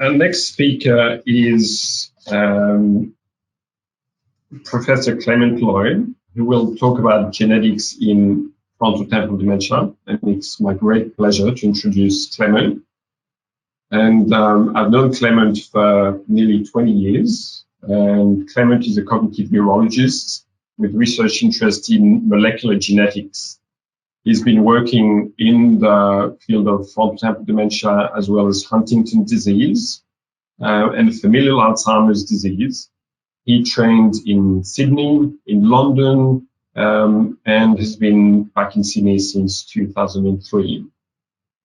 Our next speaker is Professor Clement Loy, who will talk about genetics in frontotemporal dementia. And it's my great pleasure to introduce Clement. And I've known Clement for nearly 20 years. And Clement is a cognitive neurologist with research interest in molecular genetics. He's been working in the field of frontotemporal dementia as well as Huntington's disease and familial Alzheimer's disease. He trained in Sydney, in London, and has been back in Sydney since 2003.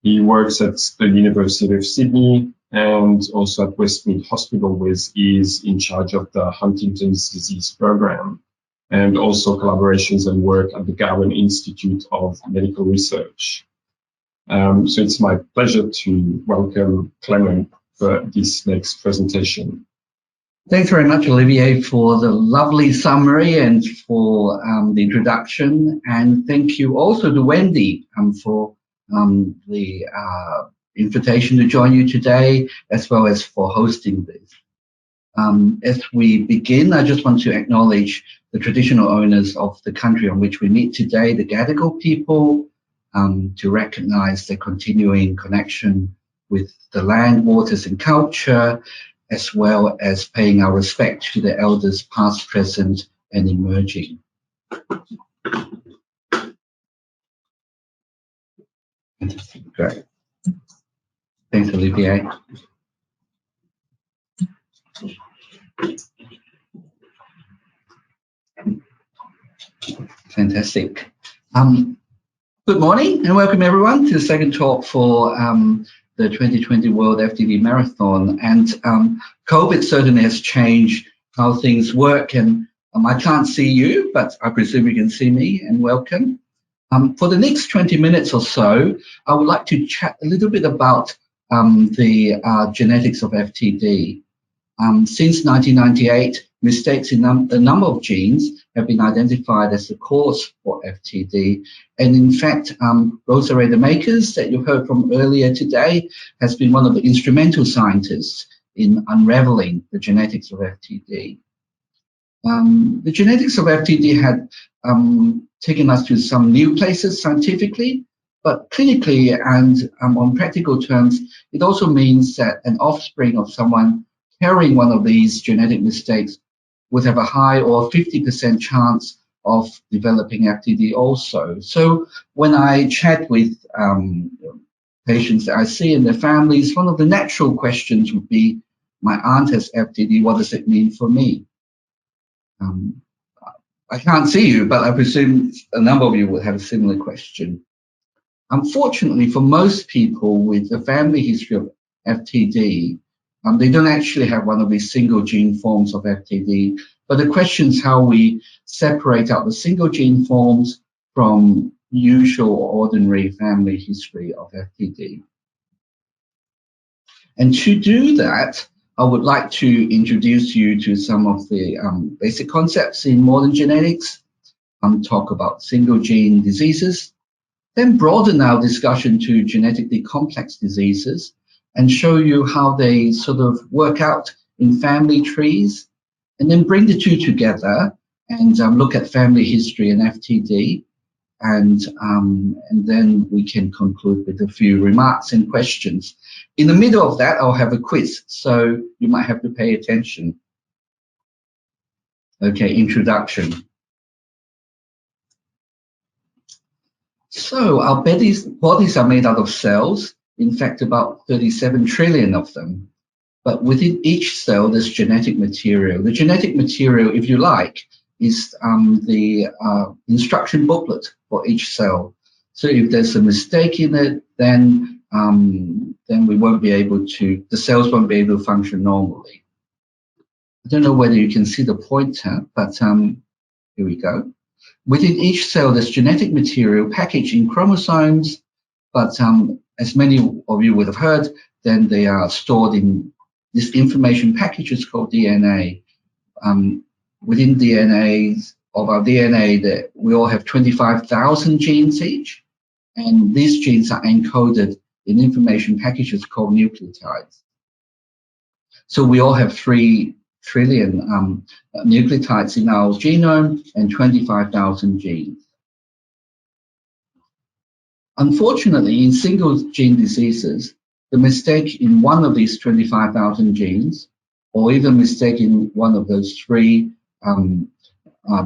He works at the University of Sydney and also at Westmead Hospital, where he is in charge of the Huntington's disease program, and also collaborations and work at the Garvan Institute of Medical Research. So it's my pleasure to welcome Clement for this next presentation. Thanks very much, Olivier, for the lovely summary and for the introduction. And thank you also to Wendy for the invitation to join you today, as well as for hosting this. As we begin, I just want to acknowledge the traditional owners of the country on which we meet today, the Gadigal people, to recognize their continuing connection with the land, waters, and culture, as well as paying our respect to the elders past, present, and emerging. Great. Thanks, Olivier. Fantastic. Good morning and welcome everyone to the second talk for the 2020 World FTD Marathon. And COVID certainly has changed how things work, and I can't see you, but I presume you can see me, and welcome. For the next 20 minutes or so, I would like to chat a little bit about the genetics of FTD. Since 1998, mistakes in a number of genes have been identified as the cause for FTD. And in fact, Rosa Rader-Makers, that you heard from earlier today, has been one of the instrumental scientists in unraveling the genetics of FTD. The genetics of FTD had taken us to some new places scientifically, but clinically and on practical terms, it also means that an offspring of someone carrying one of these genetic mistakes would have a high or 50% chance of developing FTD also. So when I chat with patients that I see and their families, one of the natural questions would be, my aunt has FTD, what does it mean for me? I can't see you, but I presume a number of you would have a similar question. Unfortunately, for most people with a family history of FTD, they don't actually have one of these single gene forms of FTD, but the question is how we separate out the single gene forms from usual or ordinary family history of FTD. And to do that, I would like to introduce you to some of the basic concepts in modern genetics, talk about single gene diseases, then broaden our discussion to genetically complex diseases, and show you how they sort of work out in family trees, and then bring the two together and look at family history and FTD, and then we can conclude with a few remarks and questions. In the middle of that, I'll have a quiz, so you might have to pay attention. Okay, introduction. So our bodies are made out of cells. In fact, about 37 trillion of them. But within each cell, there's genetic material. The genetic material, if you like, is the instruction booklet for each cell. So if there's a mistake in it, then we won't be able to, the cells won't be able to function normally. I don't know whether you can see the pointer, but here we go. Within each cell, there's genetic material packaged in chromosomes, but as many of you would have heard, then they are stored in this information packages called DNA. Within DNA, of our DNA, that we all have 25,000 genes each, and these genes are encoded in information packages called nucleotides. So we all have 3 trillion nucleotides in our genome and 25,000 genes. Unfortunately, in single gene diseases, the mistake in one of these 25,000 genes, or even mistake in one of those 3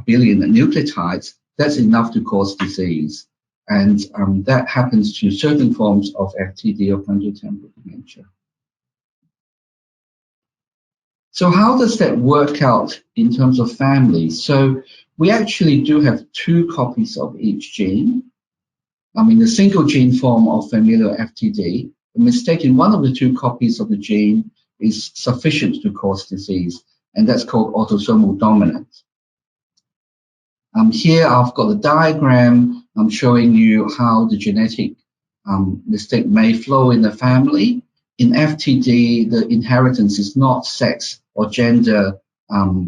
billion nucleotides, that's enough to cause disease. And that happens to certain forms of FTD or frontotemporal dementia. So how does that work out in terms of families? So we actually do have 2 copies of each gene. In the single gene form of familial FTD, the mistake in one of the 2 copies of the gene is sufficient to cause disease, and that's called autosomal dominant. Here I've got a diagram showing you how the genetic mistake may flow in the family. In FTD, the inheritance is not sex or gender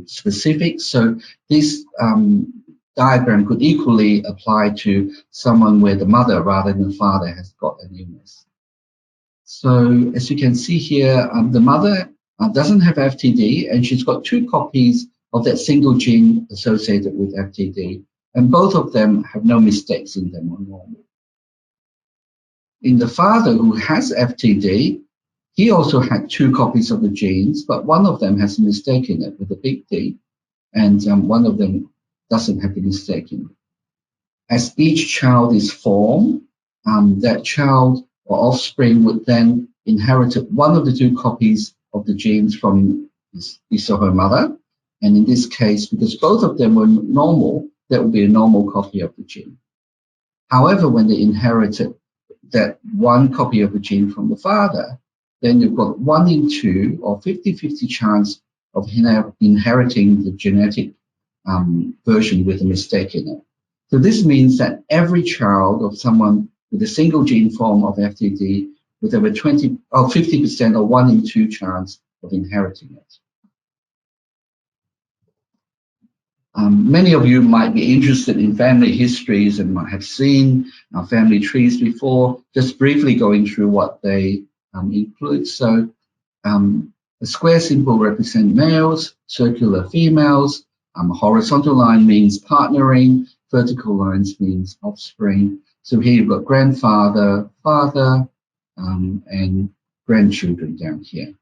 specific, so this diagram could equally apply to someone where the mother rather than the father has got an illness. So as you can see here, the mother doesn't have FTD, and she's got 2 copies of that single gene associated with FTD, and both of them have no mistakes in them or normal. In the father who has FTD, he also had 2 copies of the genes, but one of them has a mistake in it with a big D, and one of them doesn't have the mistake in it. As each child is formed, that child or offspring would then inherit one of the 2 copies of the genes from his or her mother. And in this case, because both of them were normal, that would be a normal copy of the gene. However, when they inherited that 1 copy of the gene from the father, then you've got 1 in 2 or 50-50 chance of inheriting the genetic version with a mistake in it. So this means that every child of someone with a single gene form of FTD would have a 20 or 50% or 1 in 2 chance of inheriting it. Many of you might be interested in family histories and might have seen family trees before. Just briefly going through what they include. So a square symbol represents males, circular females, horizontal line means partnering, vertical lines means offspring. So here you've got grandfather, father, and grandchildren down here.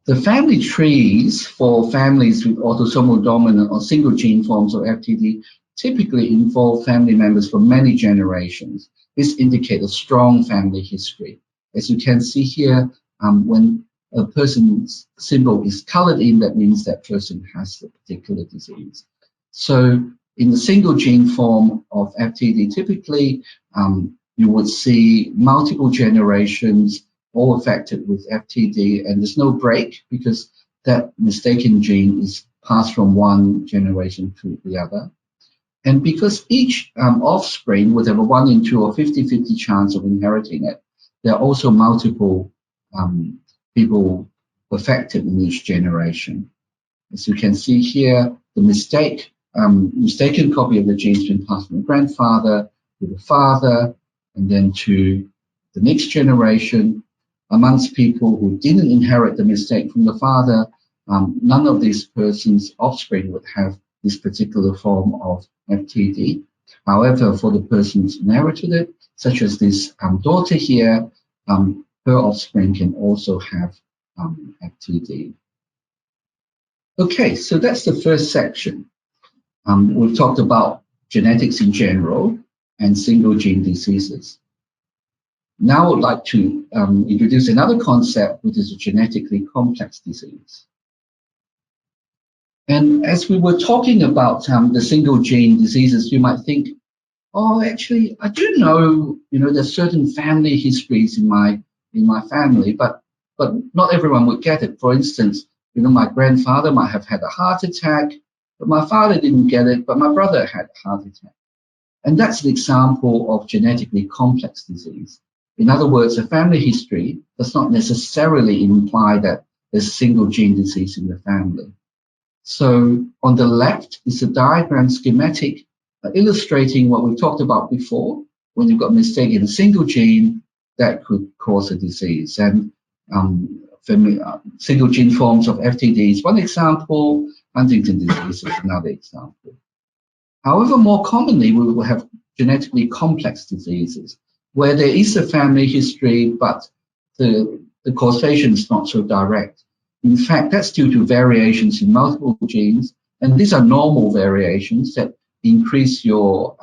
The family trees for families with autosomal dominant or single gene forms of FTD typically involve family members for many generations. This indicates a strong family history. As you can see here, when a person's symbol is colored in, that means that person has a particular disease. So in the single gene form of FTD, typically you would see multiple generations all affected with FTD, and there's no break because that mistaken gene is passed from one generation to the other. And because each offspring would have a 1 in 2 or 50-50 chance of inheriting it, there are also multiple people affected in each generation. As you can see here, the mistaken copy of the gene has been passed from the grandfather to the father, and then to the next generation. Amongst people who didn't inherit the mistake from the father, none of these persons' offspring would have this particular form of FTD. However, for the persons inherited it, such as this daughter here, her offspring can also have FTD. Okay, so that's the first section. We've talked about genetics in general and single gene diseases. Now I would like to introduce another concept, which is a genetically complex disease. And as we were talking about the single gene diseases, you might think, oh, actually, I do know, there's certain family histories in my family, but not everyone would get it. For instance, my grandfather might have had a heart attack, but my father didn't get it, but my brother had a heart attack. And that's an example of genetically complex disease. In other words, a family history does not necessarily imply that there's a single gene disease in the family. So on the left is a diagram schematic illustrating what we talked about before. When you've got a mistake in a single gene, that could cause a disease. And single gene forms of FTD is one example. Huntington's disease is another example. However, more commonly, we will have genetically complex diseases where there is a family history, but the causation is not so direct. In fact, that's due to variations in multiple genes, and these are normal variations that increase your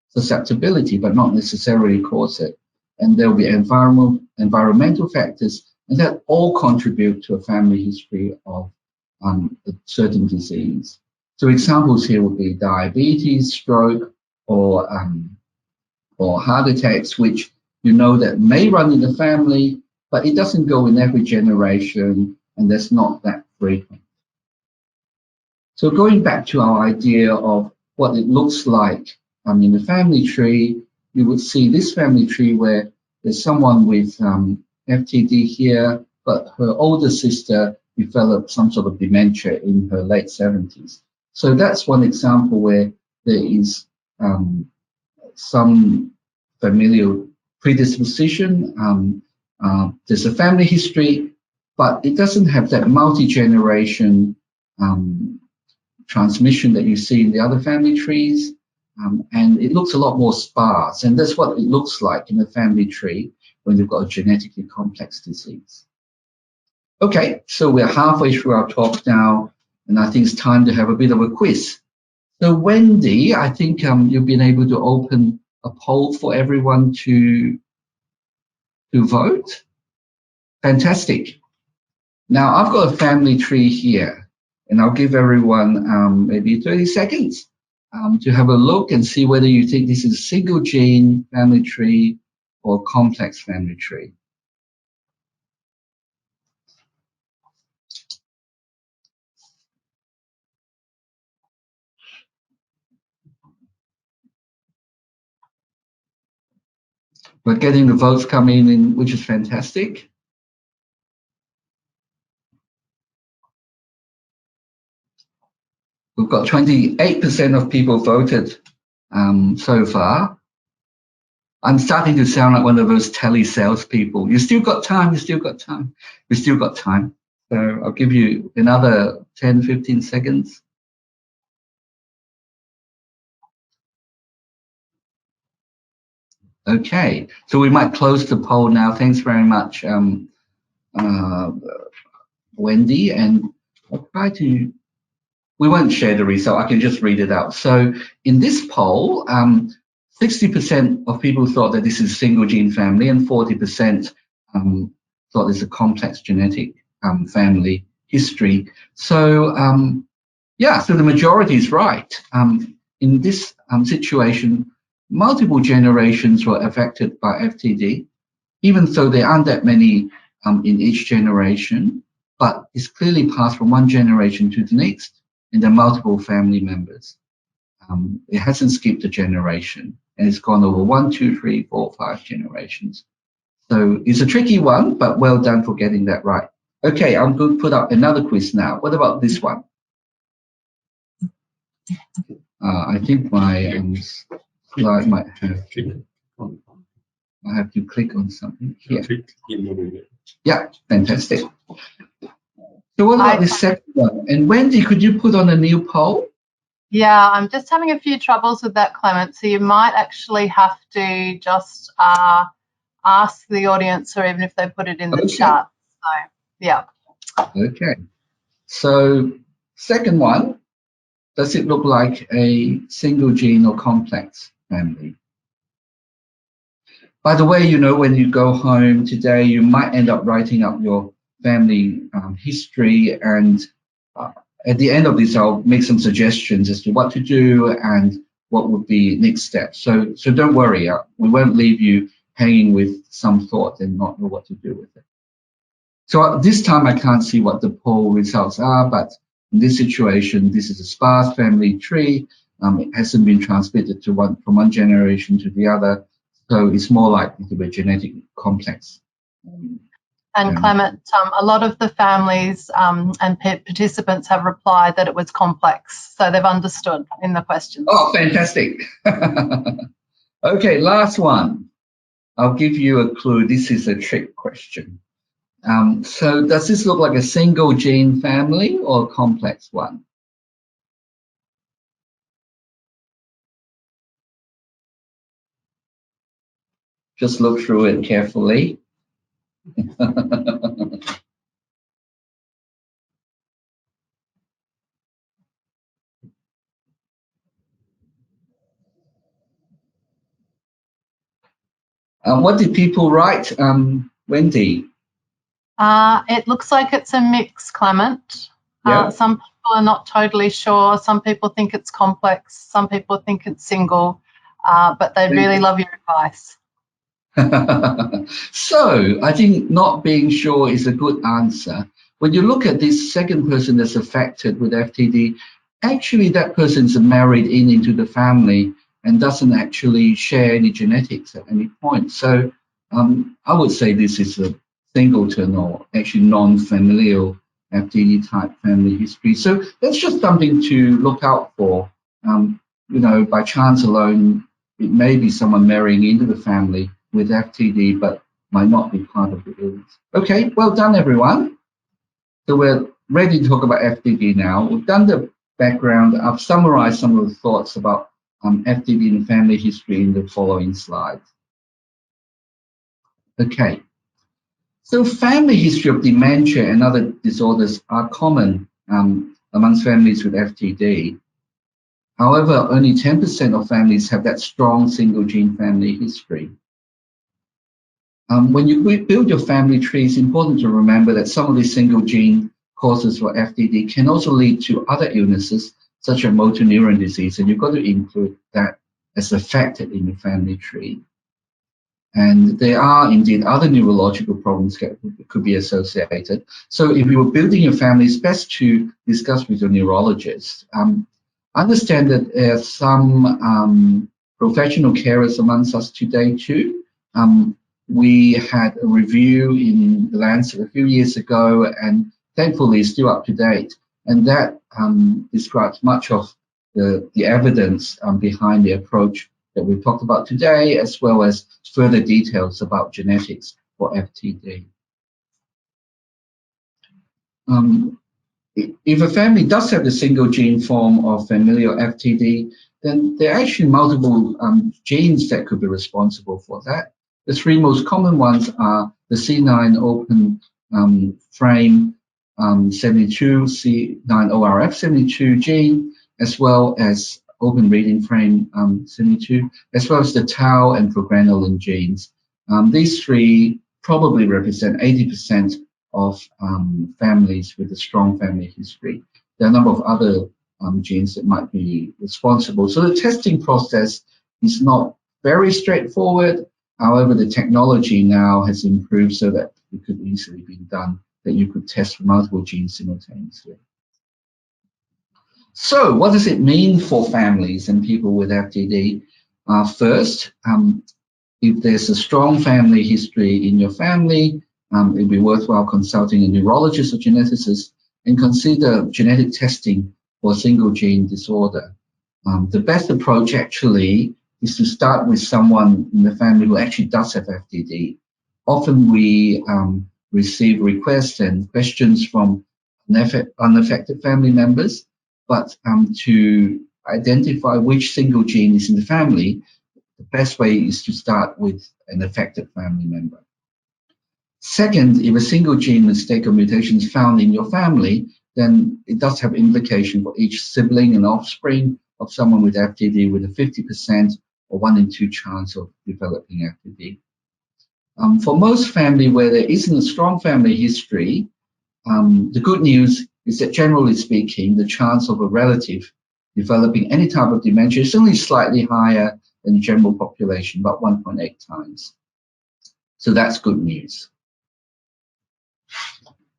susceptibility, but not necessarily cause it. And there will be environmental factors, and that all contribute to a family history of a certain disease. So examples here would be diabetes, stroke, or heart attacks, which you know that may run in the family, but it doesn't go in every generation, and that's not that frequent. So going back to our idea of what it looks like in the family tree, you would see this family tree where there's someone with FTD here, but her older sister developed some sort of dementia in her late 70s. So that's one example where there is some familial predisposition. There's a family history, but it doesn't have that multi-generation transmission that you see in the other family trees. And it looks a lot more sparse. And that's what it looks like in a family tree when you've got a genetically complex disease. Okay, so we're halfway through our talk now, and I think it's time to have a bit of a quiz. So Wendy, I think you've been able to open a poll for everyone to vote. Fantastic. Now I've got a family tree here, and I'll give everyone maybe 30 seconds to have a look and see whether you think this is a single gene family tree or complex family tree. We're getting the votes coming in, which is fantastic. We've got 28% of people voted so far. I'm starting to sound like one of those telesales people. You still got time, you still got time, we still got time. So I'll give you another 10, 15 seconds. Okay, so we might close the poll now. Thanks very much, Wendy. And I'll try to, we won't share the result, I can just read it out. So in this poll, 60% of people thought that this is a single gene family, and 40% thought it's a complex genetic family history. So yeah, so the majority is right. In this situation, multiple generations were affected by FTD, even though there aren't that many in each generation, but it's clearly passed from one generation to the next, and there are multiple family members. It hasn't skipped a generation, and it's gone over 1, 2, 3, 4, 5 generations. So it's a tricky one, but well done for getting that right. Okay, I'm going to put up another quiz now. What about this one? I think my slide might have, I have to click on something here. Yeah, fantastic. So what about this second one? And Wendy, could you put on a new poll? Yeah, I'm just having a few troubles with that, Clement. So you might actually have to just ask the audience, or even if they put it in the chat. So, yeah. Okay. So second one, does it look like a single gene or complex family? By the way, you know, when you go home today, you might end up writing up your family history, and at the end of this, I'll make some suggestions as to what to do and what would be next steps. So don't worry, we won't leave you hanging with some thought and not know what to do with it. So this time I can't see what the poll results are, but in this situation, this is a sparse family tree. It hasn't been transmitted to from one generation to the other, so it's more likely to be genetically complex. And Clement, a lot of the families and participants have replied that it was complex, so they've understood in the questions. Oh, fantastic. Okay, last one. I'll give you a clue. This is a trick question. So does this look like a single gene family or a complex one? Just look through it carefully. What did people write, Wendy? It looks like it's a mix, Clement. Yeah. Some people are not totally sure. Some people think it's complex. Some people think it's single, but they really love your advice. So I think not being sure is a good answer. When you look at this second person that's affected with FTD, actually that person's married into the family and doesn't actually share any genetics at any point. So I would say this is a singleton or actually non-familial FTD type family history. So that's just something to look out for. You know, by chance alone, it may be someone marrying into the family with FTD, but might not be part of the illness. Okay, well done, everyone. So we're ready to talk about FTD now. We've done the background. I've summarized some of the thoughts about FTD and family history in the following slides. Okay, so family history of dementia and other disorders are common amongst families with FTD. However, only 10% of families have that strong single gene family history. When you build your family tree, it's important to remember that some of these single gene causes for FTD can also lead to other illnesses, such as motor neuron disease, and you've got to include that as a factor in your family tree. And there are indeed other neurological problems that could be associated. So if you were building your family, it's best to discuss with your neurologist. Understand that there are some professional carers amongst us today too. We had a review in the Lancet a few years ago, and thankfully it's still up to date. And that describes much of the evidence behind the approach that we've talked about today, as well as further details about genetics for FTD. If a family does have the single gene form of familial FTD, then there are actually multiple genes that could be responsible for that. The three most common ones are the C9 open frame 72, C9ORF72 gene, as well as open reading frame 72, as well as the tau and progranulin genes. These three probably represent 80% of families with a strong family history. There are a number of other genes that might be responsible. So the testing process is not very straightforward. However, the technology now has improved so that it could easily be done, that you could test for multiple genes simultaneously. So what does it mean for families and people with FTD? First, if there's a strong family history in your family, it'd be worthwhile consulting a neurologist or geneticist and consider genetic testing for single gene disorder. The best approach actually is to start with someone in the family who actually does have FTD. Often we receive requests and questions from unaffected family members, but to identify which single gene is in the family, the best way is to start with an affected family member. Second, if a single gene mistake or mutation is found in your family, then it does have implication for each sibling and offspring of someone with FTD with a 50% or 1 in 2 chance of developing FTD. For most families where there isn't a strong family history, the good news is that generally speaking, the chance of a relative developing any type of dementia is only slightly higher than the general population, about 1.8 times. So that's good news.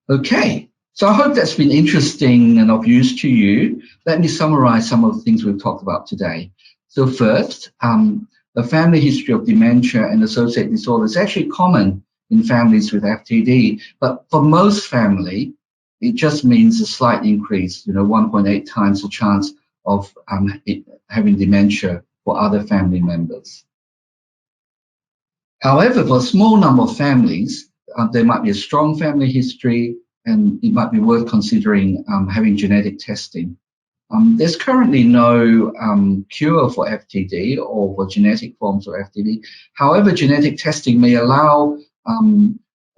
Okay, so I hope that's been interesting and of use to you. Let me summarize some of the things we've talked about today. So first, the family history of dementia and associated disorders is actually common in families with FTD, but for most families, it just means a slight increase, 1.8 times the chance of having dementia for other family members. However, for a small number of families, there might be a strong family history, and it might be worth considering having genetic testing. There's currently no cure for FTD or for genetic forms of FTD. However, genetic testing may allow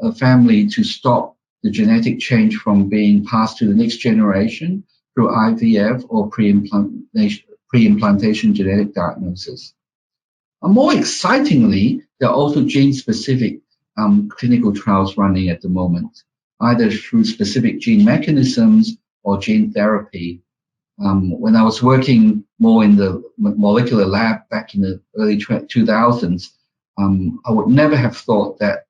a family to stop the genetic change from being passed to the next generation through IVF or pre-implantation genetic diagnosis. More excitingly, there are also gene-specific clinical trials running at the moment, either through specific gene mechanisms or gene therapy. When I was working more in the molecular lab back in the early 2000s, I would never have thought that,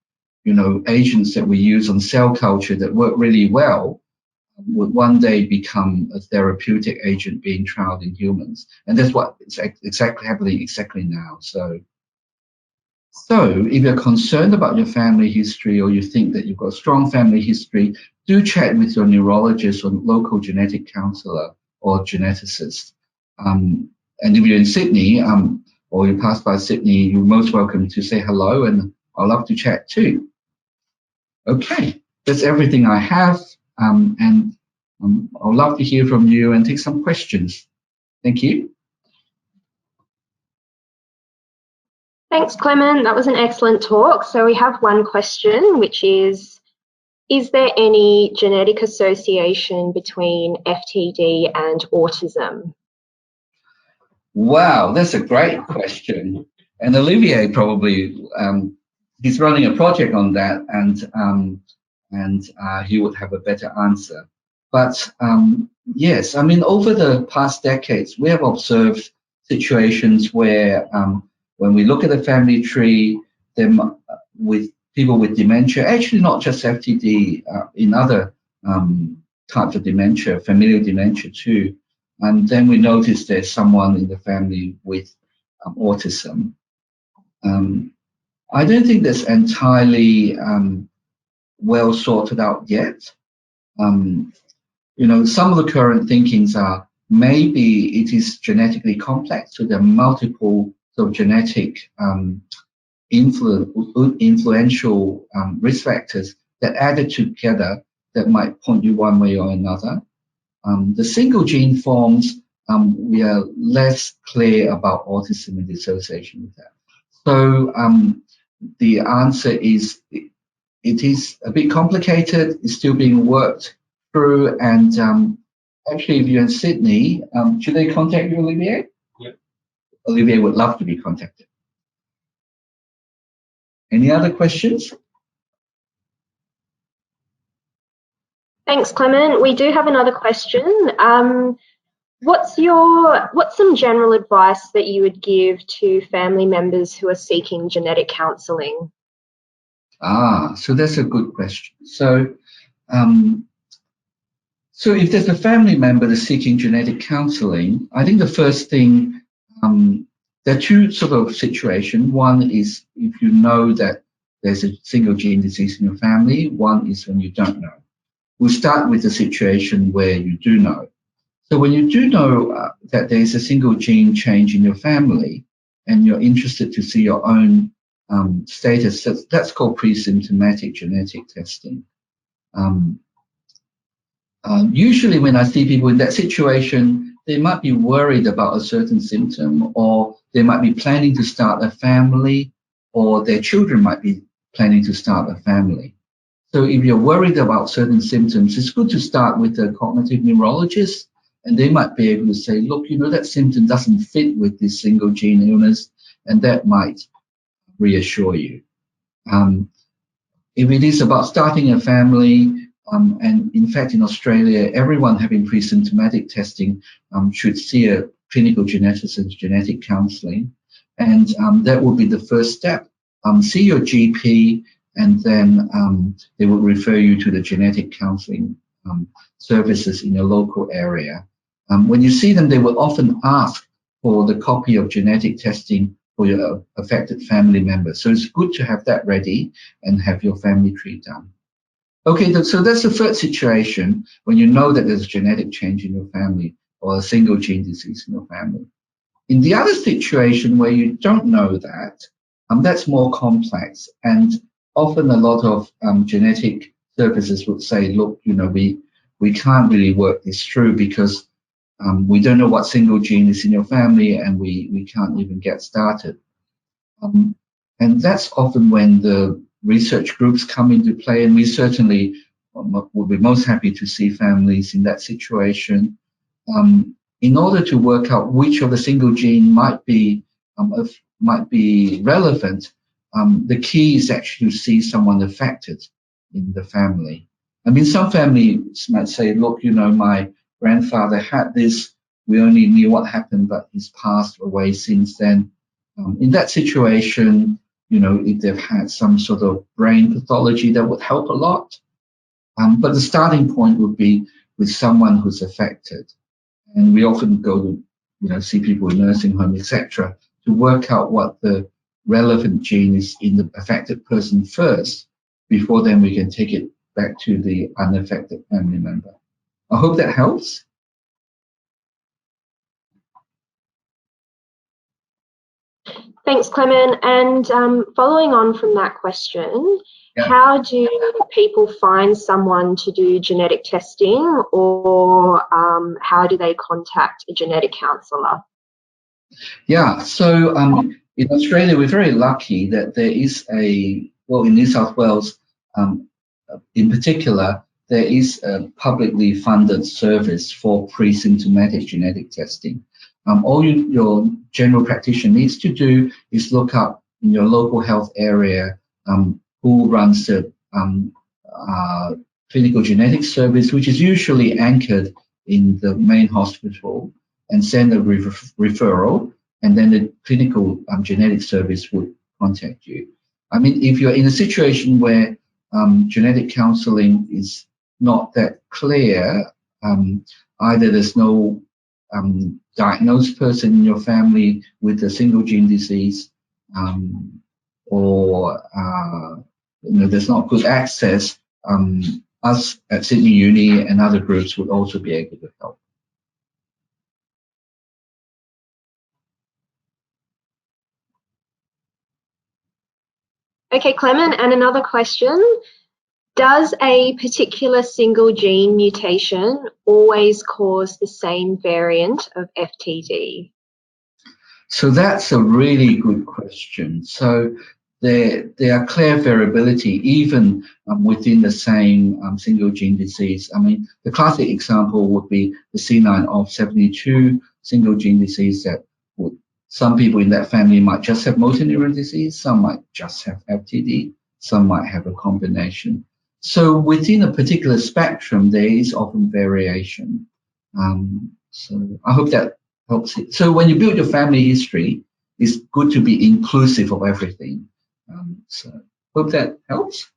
agents that we use on cell culture that work really well would one day become a therapeutic agent being trialed in humans. And that's what is exactly happening exactly now. So if you're concerned about your family history, or you think that you've got a strong family history, do chat with your neurologist or local genetic counselor or geneticist. And if you're in Sydney, or you pass by Sydney, you're most welcome to say hello, and I'd love to chat too. Okay, that's everything I have, and I'd love to hear from you and take some questions. Thank you. Thanks, Clement. That was an excellent talk. So we have one question, which is there any genetic association between FTD and autism? Wow, that's a great question. And Olivier probably, he's running a project on that, and he would have a better answer. But yes, I mean, over the past decades, we have observed situations where when we look at a family tree, them with people with dementia, actually not just FTD, in other types of dementia, familial dementia too, and then we notice there's someone in the family with autism. I don't think that's entirely well sorted out yet. Some of the current thinkings are maybe it is genetically complex, so there are multiple sort of genetic influential risk factors that added together that might point you one way or another. The single gene forms, we are less clear about autism and the association with that. So the answer is it is a bit complicated. It's still being worked through. And actually, if you're in Sydney, should they contact you, Olivier? Yeah. Olivier would love to be contacted. Any other questions? Thanks, Clement. We do have another question. What's some general advice that you would give to family members who are seeking genetic counselling? So that's a good question. So if there's a family member that's seeking genetic counselling, I think the first thing, there are two sort of situations. One is if you know that there's a single gene disease in your family. One is when you don't know. We'll start with the situation where you do know. So when you do know that there is a single gene change in your family, and you're interested to see your own status, that's called pre-symptomatic genetic testing. Usually when I see people in that situation, they might be worried about a certain symptom, or they might be planning to start a family, or their children might be planning to start a family. So if you're worried about certain symptoms, it's good to start with a cognitive neurologist, and they might be able to say, look, that symptom doesn't fit with this single gene illness, and that might reassure you. If it is about starting a family, and in fact in Australia, everyone having pre-symptomatic testing should see a clinical geneticist, genetic counselling, and that would be the first step. See your GP, and then they will refer you to the genetic counselling services in your local area. When you see them, they will often ask for the copy of genetic testing for your affected family members. So it's good to have that ready and have your family tree done. Okay, so that's the first situation when you know that there's a genetic change in your family or a single gene disease in your family. In the other situation where you don't know that, that's more complex, and often a lot of genetic services would say, look, we can't really work this through because we don't know what single gene is in your family, and we can't even get started. And that's often when the research groups come into play, and we certainly would be most happy to see families in that situation. In order to work out which of the single gene might be relevant, the key is actually to see someone affected in the family. I mean, some families might say, look, my grandfather had this, we only knew what happened, but he's passed away since then. In that situation, if they've had some sort of brain pathology, that would help a lot. But the starting point would be with someone who's affected. And we often go to, see people in nursing homes, etc., to work out what the relevant gene is in the affected person first, before then we can take it back to the unaffected family member. I hope that helps. Thanks, Clement. And following on from that question, Yeah. How do people find someone to do genetic testing, or how do they contact a genetic counsellor? Yeah, so in Australia, we're very lucky that there is in New South Wales, in particular, there is a publicly funded service for pre-symptomatic genetic testing. All your general practitioner needs to do is look up in your local health area who runs the clinical genetics service, which is usually anchored in the main hospital, and send a referral, and then the clinical genetic service would contact you. I mean, if you're in a situation where genetic counseling is not that clear, either there's no diagnosed person in your family with a single gene disease, or there's not good access, us at Sydney Uni and other groups would also be able to help. Okay, Clement, and another question. Does a particular single gene mutation always cause the same variant of FTD? So that's a really good question. So there are clear variability even within the same single gene disease. I mean, the classic example would be the C9orf72 single gene disease that some people in that family might just have motor neuron disease, some might just have FTD, some might have a combination. So within a particular spectrum, there is often variation. So I hope that helps it. So when you build your family history, it's good to be inclusive of everything. So hope that helps.